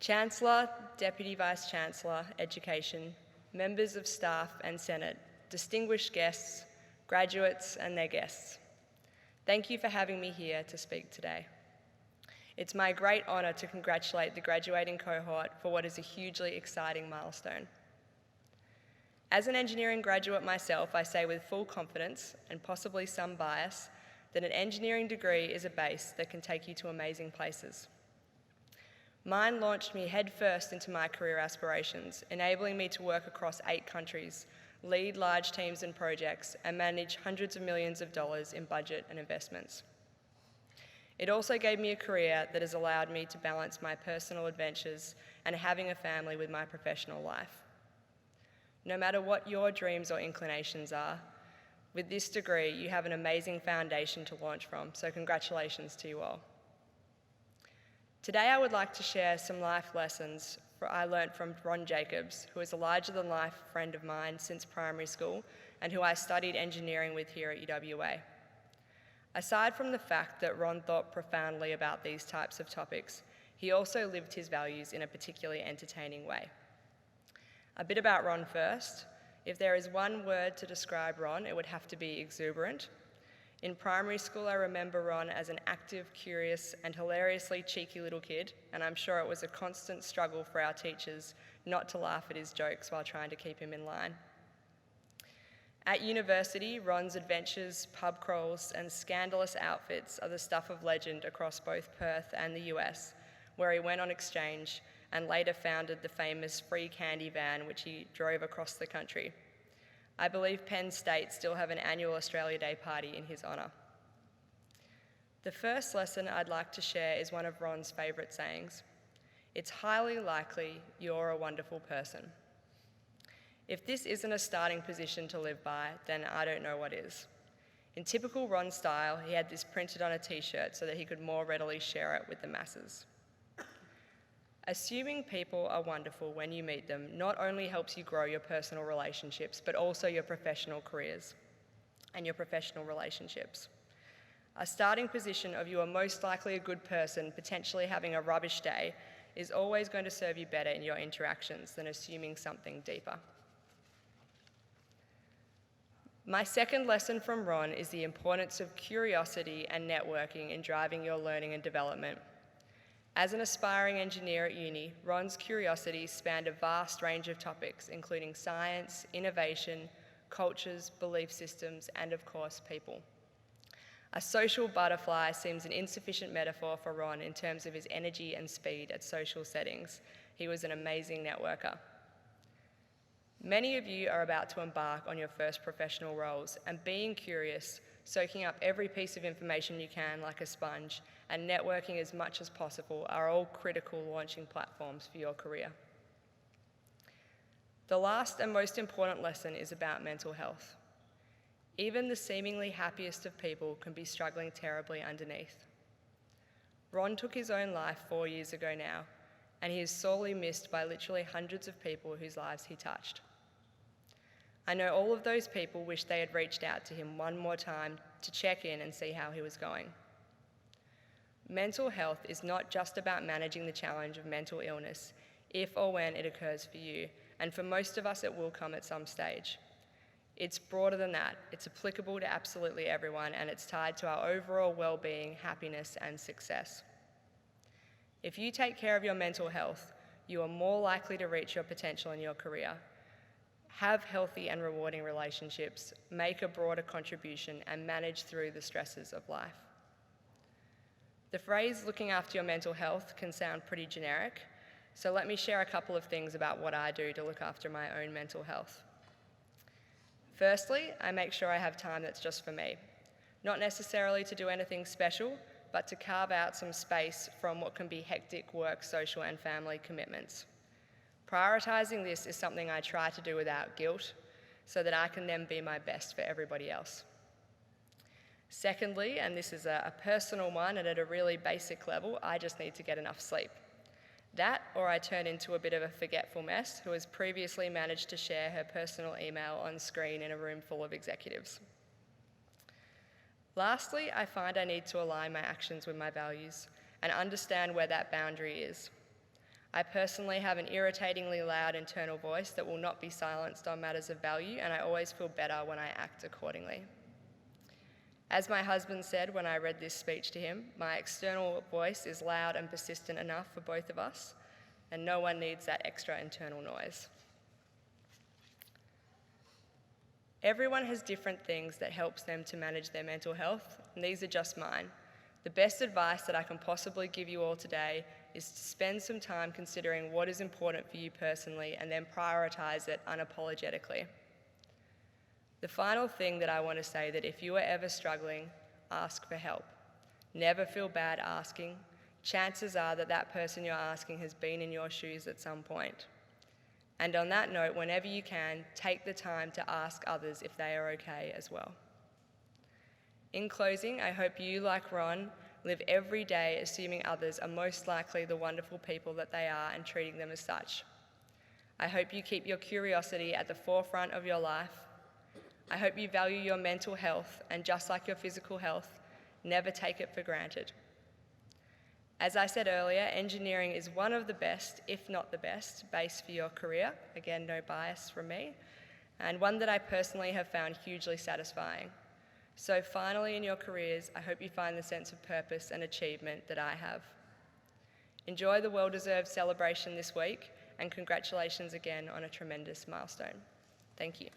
Chancellor, Deputy Vice-Chancellor, Education, members of staff and Senate, distinguished guests, graduates and their guests. Thank you for having me here to speak today. It's my great honour to congratulate the graduating cohort for what is a hugely exciting milestone. As an engineering graduate myself, I say with full confidence, and possibly some bias, that an engineering degree is a base that can take you to amazing places. Mine launched me headfirst into my career aspirations, enabling me to work across 8 countries, lead large teams and projects, and manage hundreds of millions of dollars in budget and investments. It also gave me a career that has allowed me to balance my personal adventures and having a family with my professional life. No matter what your dreams or inclinations are, with this degree, you have an amazing foundation to launch from, so congratulations to you all. Today, I would like to share some life lessons I learned from Ron Jacobs, who is a larger-than-life friend of mine since primary school and who I studied engineering with here at UWA. Aside from the fact that Ron thought profoundly about these types of topics, he also lived his values in a particularly entertaining way. A bit about Ron first. If there is one word to describe Ron, it would have to be exuberant. In primary school, I remember Ron as an active, curious, and hilariously cheeky little kid, and I'm sure it was a constant struggle for our teachers not to laugh at his jokes while trying to keep him in line. At university, Ron's adventures, pub crawls, and scandalous outfits are the stuff of legend across both Perth and the US, where he went on exchange and later founded the famous free candy van which he drove across the country. I believe Penn State still have an annual Australia Day party in his honour. The first lesson I'd like to share is one of Ron's favourite sayings. It's highly likely you're a wonderful person. If this isn't a starting position to live by, then I don't know what is. In typical Ron style, he had this printed on a t-shirt so that he could more readily share it with the masses. Assuming people are wonderful when you meet them not only helps you grow your personal relationships, but also your professional careers and your professional relationships. A starting position of you are most likely a good person, potentially having a rubbish day, is always going to serve you better in your interactions than assuming something deeper. My second lesson from Ron is the importance of curiosity and networking in driving your learning and development. As an aspiring engineer at uni, Ron's curiosity spanned a vast range of topics, including science, innovation, cultures, belief systems, and of course, people. A social butterfly seems an insufficient metaphor for Ron in terms of his energy and speed at social settings. He was an amazing networker. Many of you are about to embark on your first professional roles, and being curious, soaking up every piece of information you can like a sponge, and networking as much as possible are all critical launching platforms for your career. The last and most important lesson is about mental health. Even the seemingly happiest of people can be struggling terribly underneath. Ron took his own life 4 years ago now, and he is sorely missed by literally hundreds of people whose lives he touched. I know all of those people wish they had reached out to him one more time to check in and see how he was going. Mental health is not just about managing the challenge of mental illness, if or when it occurs for you, and for most of us it will come at some stage. It's broader than that. It's applicable to absolutely everyone, and it's tied to our overall well-being, happiness, and success. If you take care of your mental health, you are more likely to reach your potential in your career, have healthy and rewarding relationships, make a broader contribution, and manage through the stresses of life. The phrase looking after your mental health can sound pretty generic, so let me share a couple of things about what I do to look after my own mental health. Firstly, I make sure I have time that's just for me. Not necessarily to do anything special, but to carve out some space from what can be hectic work, social, and family commitments. Prioritising this is something I try to do without guilt, so that I can then be my best for everybody else. Secondly, and this is a personal one and at a really basic level, I just need to get enough sleep. That, or I turn into a bit of a forgetful mess who has previously managed to share her personal email on screen in a room full of executives. Lastly, I find I need to align my actions with my values and understand where that boundary is. I personally have an irritatingly loud internal voice that will not be silenced on matters of value, and I always feel better when I act accordingly. As my husband said when I read this speech to him, my external voice is loud and persistent enough for both of us, and no one needs that extra internal noise. Everyone has different things that helps them to manage their mental health, and these are just mine. The best advice that I can possibly give you all today is to spend some time considering what is important for you personally and then prioritize it unapologetically. The final thing that I want to say that if you are ever struggling, ask for help. Never feel bad asking. Chances are that that person you're asking has been in your shoes at some point. And on that note, whenever you can, take the time to ask others if they are okay as well. In closing, I hope you, like Ron, live every day assuming others are most likely the wonderful people that they are and treating them as such. I hope you keep your curiosity at the forefront of your life. I hope you value your mental health, and just like your physical health, never take it for granted. As I said earlier, engineering is one of the best, if not the best, base for your career. Again, no bias from me, and one that I personally have found hugely satisfying. So finally in your careers, I hope you find the sense of purpose and achievement that I have. Enjoy the well-deserved celebration this week, and congratulations again on a tremendous milestone. Thank you.